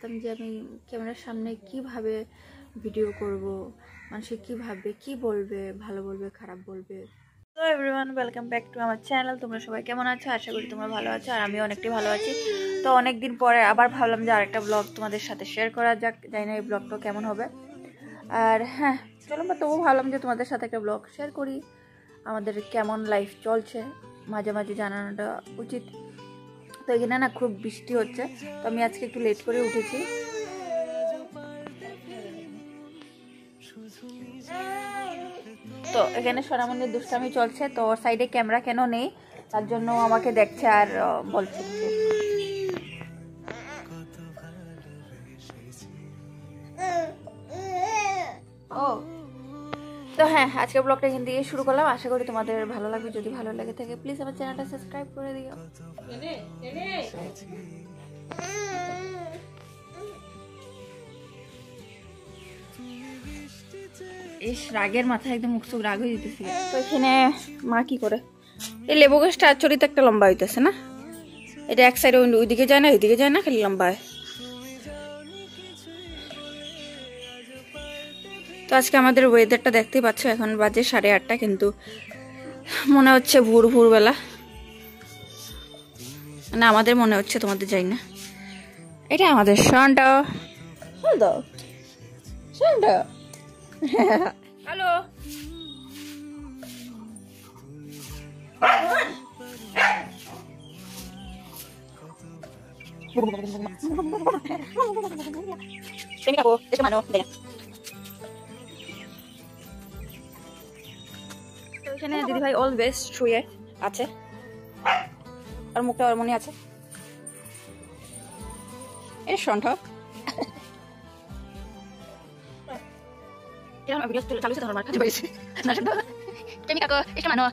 ভাবতাম যে আমি ক্যামেরার সামনে কিভাবে ভিডিও করব, মানুষে কি ভাববে, কি বলবে, ভালো বলবে, খারাপ বলবে। তো এভরিওয়ান, ওয়েলকাম ব্যাক টু আমার চ্যানেল। তোমরা সবাই কেমন আছো? আশা করি তোমরা ভালো আছো, আর আমি অনেকটাই ভালো আছি। তো অনেকদিন পরে আবার ভাবলাম যে আরেকটা ব্লগ তোমাদের সাথে শেয়ার করা যাক। জানি না এই ব্লগটা কেমন হবে, আর হ্যাঁ চলো, বা তবুও ভাবলাম যে তোমাদের সাথে একটা ব্লগ শেয়ার করি। আমাদের কেমন লাইফ চলছে মাঝে মাঝে জানানোটা উচিত। তো এখানে না খুব বৃষ্টি হচ্ছে, তো আমি আজকে একটু লেট করে উঠেছি। তো এখানে সোনামণির দুষ্টামি চলছে, তো ওর সাইডে ক্যামেরা কেন নেই তার জন্য আমাকে দেখছে আর বলছে ও। তো হ্যাঁ, আজকে ব্লগটা এখান থেকে শুরু করলাম। আশা করি তোমাদের ভালো লাগবে। যদি ভালো লেগে থাকে প্লিজ আমার চ্যানেলটা সাবস্ক্রাইব করে দিও। ইস, রাগের মাথায় একদম মুখ রাগ হয়ে যেতেছিল। তো এখানে মা কি করে, এই লেবু গাছটা চরিতে একটা লম্বা হইতেছে না, এটা এক সাইডে ওইদিকে যায় না, ওইদিকে যায় না, খালি লম্বা হয়। তো আজকে আমাদের ওয়েদারটা দেখতেই পাচ্ছ, এখন বাজে 8:30, কিন্তু মনে হচ্ছে ভোর ভোরবেলা, মানে আমাদের মনে হচ্ছে, তোমাদের যাই না। এটা আমাদের সন্ডা, সন্ডা, হ্যালো। এখানে দিদি ভাই অলওয়েজ শুয়ে আছে, আর মুখটা ওর মনে আছে। এই সন্ধ্যা ভিডিও চালু আছে, তোমার কাছে বলেছি না শুধু তুমি কাকো এটা মানো।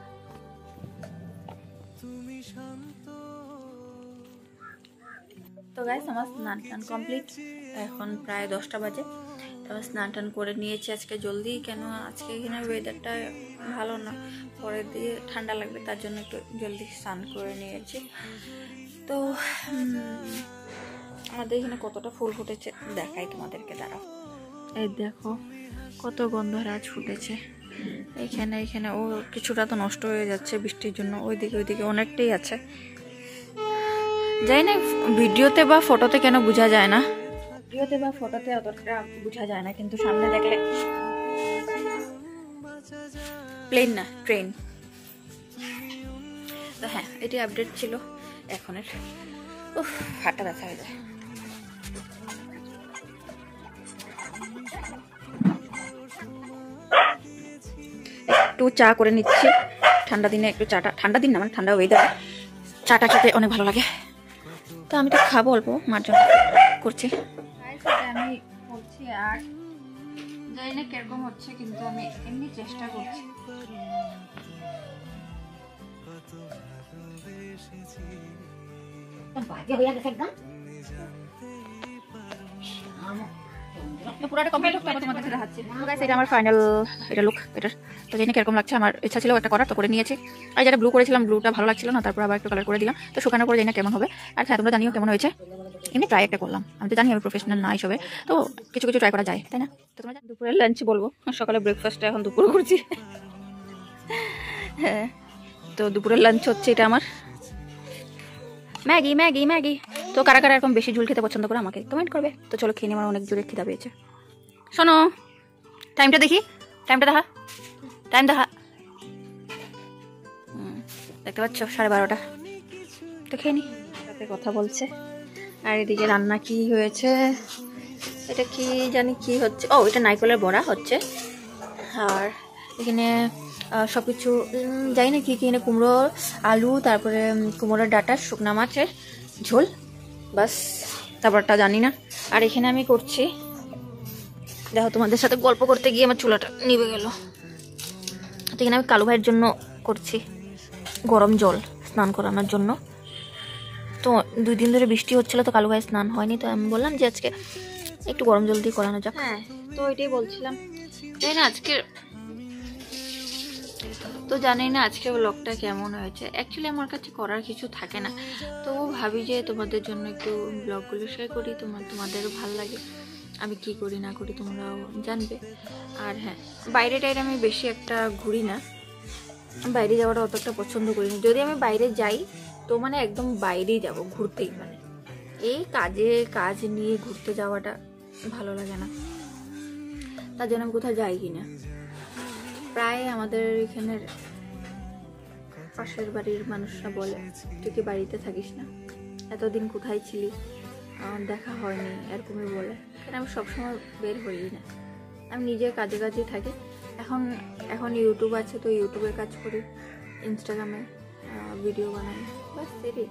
তো গাইস, আমার স্নান টান কমপ্লিট, এখন প্রায় 10টা বাজে। তো স্নান টান করে নিয়েছি আজকে জলদি, কেন আজকে এখানে ওয়েদারটা ভালো না, পরে দিয়ে ঠান্ডা লাগবে, তার জন্য একটু জলদি স্নান করে নিয়েছি। তো আমাদের এখানে কতটা ফুল ফুটেছে দেখাই তোমাদেরকে, দাঁড়াও। এই দেখো কত গন্ধরাজ ফুটেছে। এখানে এখানে ও কিছুটা তো নষ্ট হয়ে যাচ্ছে বৃষ্টির জন্য, ওইদিকে অনেকটাই আছে। যাই না, ভিডিওতে বা ফটোতে কেন বোঝা যায় না, ভিডিওতে বা ফটোতে অতটা বোঝা যায় না, কিন্তু সামনে দেখলে প্লেন না ট্রেন। তো হ্যাঁ, এটি আপডেট ছিল এখনের। উফ, হাতটা ব্যথা হয়ে যায়। একটু চা করে নিচ্ছি, ঠান্ডা দিনে একটু চাটা, ঠান্ডা দিন না মানে ঠান্ডা ওয়েদার, চাটা খেতে অনেক ভালো লাগে। তো আমি তো খাবো অল্প, মার জন্য করছি। আমি করছি, আর জানি না কিরকম হচ্ছে, কিন্তু আমি এমনি চেষ্টা করছি। পুরোটা কমপ্লিট হচ্ছে, তোমাদের কাছে দেখাচ্ছি। গাইস, এটা আমার ফাইনাল এটা লুক এটার। তো জানি কিরকম লাগছে, আমার ইচ্ছা ছিল একটা করার, তো করে নিয়েছি। আর যেটা ব্লু করেছিলাম, ব্লুটা ভালো লাগছিল না, তারপর আবার একটু কালার করে দিলাম। তো শুকানোর পরে জানি না কেমন হবে। আর হ্যাঁ, তোমরা জানিও কেমন হয়েছে। এমনি ট্রাই একটা করলাম, আমি তো জানি আমি প্রফেশনাল না হিসেবে, তো কিছু কিছু ট্রাই করা যায়, তাই না? তো তোমরা দুপুরের লাঞ্চ বলবো, সকালে ব্রেকফাস্টটা এখন দুপুরে করছি। হ্যাঁ, তো দুপুরের লাঞ্চ হচ্ছে এটা আমার ম্যাগি ম্যাগি ম্যাগি। তো কারা কারা এরকম বেশি ঝুল খেতে পছন্দ করে আমাকে কমেন্ট করবে। তো চলো খেয়ে নিই, আমার অনেক জোরে খিদা পেয়েছে। শোনো, টাইমটা দেখি, টাইমটা দেখা, টাইম দেখা, দেখতে পাচ্ছ 12:30। তো খেয়ে নি, সাথে কথা বলছে। আর এদিকে রান্না কি হয়েছে, এটা কি জানি কি হচ্ছে, ও এটা নারকেলের বড়া হচ্ছে। আর এখানে সব কিছু জানি না কি কি, এখানে কুমড়ো, আলু, তারপরে কুমড়োর ডাঁটা, শুকনা মাছের ঝোল, বাস, তারপরটা জানি না। আর এখানে আমি করছি, দেখো তোমাদের সাথে গল্প করতে গিয়ে আমার চুলাটা নিভে গেল। তো এখানে আমি কালু ভাইয়ের জন্য করছি গরম জল স্নান করানোর জন্য। তো 2 দিন ধরে বৃষ্টি হচ্ছিল, তো কালু ভাই স্নান হয়নি, তো আমি বললাম যে আজকে একটু গরম জল দিয়ে করানো যাক। হ্যাঁ, তো এটাই বলছিলাম, তাই না, আজকে তো জানি না আজকে ব্লগটা কেমন হয়েছে। অ্যাকচুয়ালি আমার কাছে করার কিছু থাকে না, তো ভাবি যে তোমাদের জন্য একটু ব্লগগুলো শেয়ার করি, তোমাদেরও ভালো লাগে। আমি কি করি না করি তোমরাও জানবে। আর হ্যাঁ, বাইরে টাইরে আমি বেশি একটা ঘুরি না, বাইরে যাওয়াটা অত একটা পছন্দ করি না। যদি আমি বাইরে যাই তো মানে একদম বাইরেই যাব, ঘুরতেই, মানে এই কাজ নিয়ে ঘুরতে যাওয়াটা ভালো লাগে না, তার জন্য আমি কোথাও যাই কিনা। প্রায় আমাদের এখানের পাশের বাড়ির মানুষরা বলে, তুই কি বাড়িতে থাকিস না, এতদিন কোথায় ছিলি, দেখা হয়নি, এরকমই বলে। কারণ আমি সবসময় বের হই না, আমি নিজের কাজে থাকি। এখন ইউটিউব আছে, তো ইউটিউবে কাজ করি, ইনস্টাগ্রামে ভিডিও বানাই, বাস সেটাই।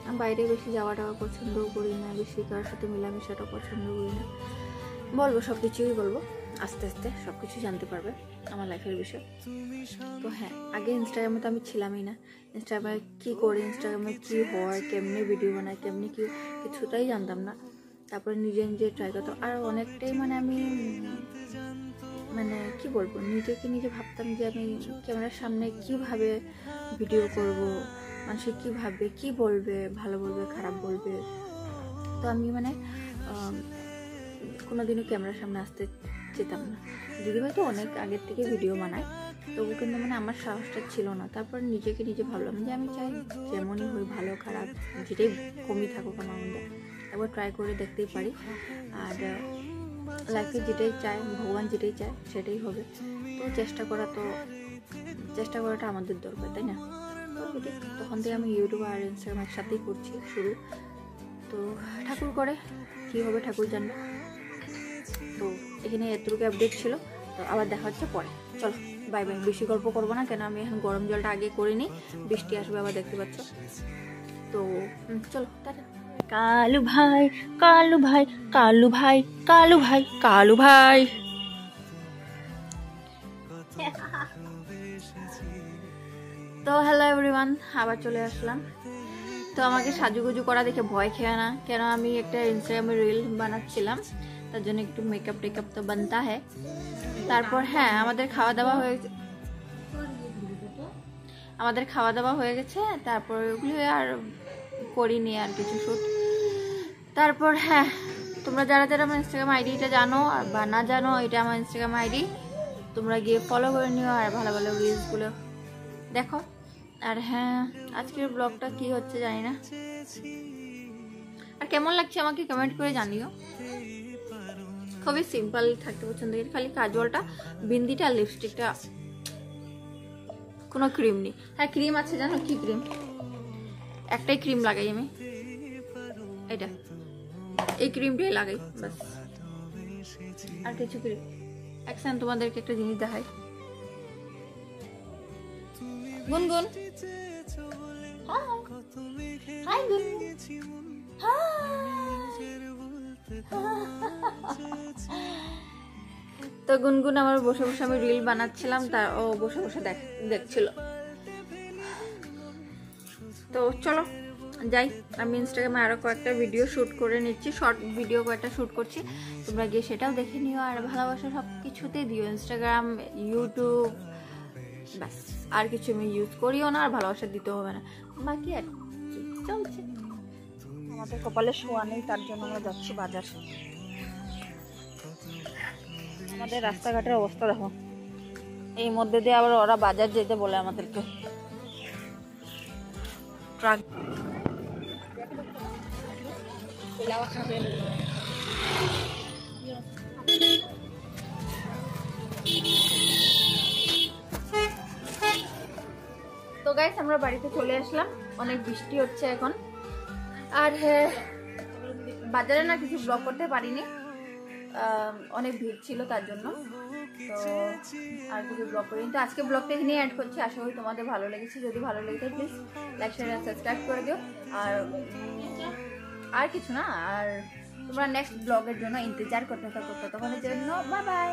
আমি বাইরে বেশি যাওয়াটাও পছন্দও করি না, বেশি কারোর সাথে মেলামেশাটাও পছন্দ করি না। বলবো সব কিছুই বলবো, আস্তে আস্তে সব কিছু জানতে পারবে আমার লাইফের বিষয়। তো হ্যাঁ, আগে ইনস্টাগ্রামে তো আমি ছিলামই না। ইনস্টাগ্রামে কী করি, ইনস্টাগ্রামে কী হয়, কেমনি ভিডিও বানাই, কেমনি কী, কিছুটাই জানতাম না। তারপরে নিজে ট্রাই করতাম। আর অনেকটাই মানে আমি মানে কি বলবো, নিজে ভাবতাম যে আমি ক্যামেরার সামনে কিভাবে ভিডিও করব, মানুষ কীভাবে কী বলবে, ভালো বলবে খারাপ বলবে। তো আমি মানে কোনোদিনও ক্যামেরার সামনে আসতে যেতাম না। দিদিভাই তো অনেক আগের থেকে ভিডিও বানায়, তবু কিন্তু মানে আমার সাহসটা ছিল না। তারপর নিজে ভাবলাম যে আমি চাই যেমনই হই, ভালো খারাপ যেটাই কমই থাকুক আমার মধ্যে, একবার ট্রাই করে দেখতেই পারি। আর লাইফে যেটাই চায়, ভগবান যেটাই চায় সেটাই হবে। তো চেষ্টা করাটা আমাদের দরকার, তাই না? তো তখন থেকে আমি ইউটিউব আর ইনস্টাগ্রাম একসাথেই করছি শুরু। তো ঠাকুর করে কী হবে ঠাকুর জানবে। তো এখানে এতটুকু আপডেট ছিল, তো আবার দেখা হচ্ছে পরে। চলো বাই বাই, বেশি গল্প করবো না, কেন আমি এখন গরম জলটা আগে করিনি, বৃষ্টি আসবে আবার, দেখতে পাচ্ছ। তো চলো টাটা। কালু ভাই কালু ভাই কালু ভাই কালু ভাই কালু ভাই। তো হ্যালো এভরিওয়ান, আবার চলে আসলাম। তো আমাকে সাজুগুজু করা দেখে ভয় খেয়ে না, কেন আমি একটা ইনস্টাগ্রামে রিল বানাচ্ছিলাম, তার জন্য একটু মেকআপ টেকআপ তো বানতা হ্যাঁ। তারপর হ্যাঁ, আমাদের খাওয়া দাওয়া হয়ে গেছে, তারপর ওগুলো আর করিনি আর কিছু শ্যুট। তারপর হ্যাঁ, তোমরা যারা আমার ইনস্টাগ্রাম আইডিটা জানো বা না জানো, এটা আমার ইনস্টাগ্রাম আইডি, তোমরা গিয়ে ফলো করে নিও আর ভালো ভালো রিলসগুলো দেখো। আর হ্যাঁ, আজকের ব্লগটা কি হচ্ছে জানি না, আর কেমন লাগছে আমাকে কমেন্ট করে জানিও। খুবই সিম্পল থাকতে পছন্দ করি, খালি কাজলটা, বিন্দিটা, লিপস্টিকটা, কোনো ক্রিম নেই। হ্যাঁ ক্রিম আছে, জানো কি ক্রিম, একটাই ক্রিম লাগাই আমি, এটা এই ক্রিমটাই লাগাই বাস, আর কিছু ক্রিম। একসাথে তোমাদেরকে একটা জিনিস দেখাই। গুনগুন, হাই গুনগুন, তো গুনগুন আমার বসে আমি রিল বানাচ্ছিলাম, তার ও বসে দেখছিল। তো চলো যাই, আমি ইনস্টাগ্রামে আরো কয়েকটা ভিডিও শ্যুট করে নিচ্ছি, শর্ট ভিডিও কয়েকটা শ্যুট করছি, তোমরা গিয়ে সেটাও দেখে নিও। আর ভালোবাসা সব কিছুতে দিও, ইনস্টাগ্রাম, ইউটিউব, ব্যাস আর কিছু আমি ইউজ করিও না, আর ভালোবাসা দিতে হবে না। বাকি আর চলছে, আমাদের কপালে শোয়া নেই, তার জন্য আমরা যাচ্ছি বাজার। আমাদের রাস্তাঘাটের অবস্থা দেখো, এই মধ্যে দিয়ে আবার ওরা বাজার যেতে বলে আমাদেরকে। ট্রাক তো গাইস, আমরা বাড়িতে চলে আসলাম, অনেক বৃষ্টি হচ্ছে এখন। আর বাজারে না কিছু ব্লগ করতে পারিনি, অনেক ভিড় ছিল তার জন্য, তো আর কিছু ব্লগ করিনি। তো আজকে ব্লগটা এখানে অ্যাড করছি, আশা করি তোমাদের ভালো লেগেছে। যদি ভালো লেগেছে প্লিজ লাইক শেয়ার সাবস্ক্রাইব করে দিও। আর কিছু না, আর তোমরা নেক্সট ব্লগের জন্য ইন্তজার করতে থাকো, ততক্ষণের জন্য বাই বাই।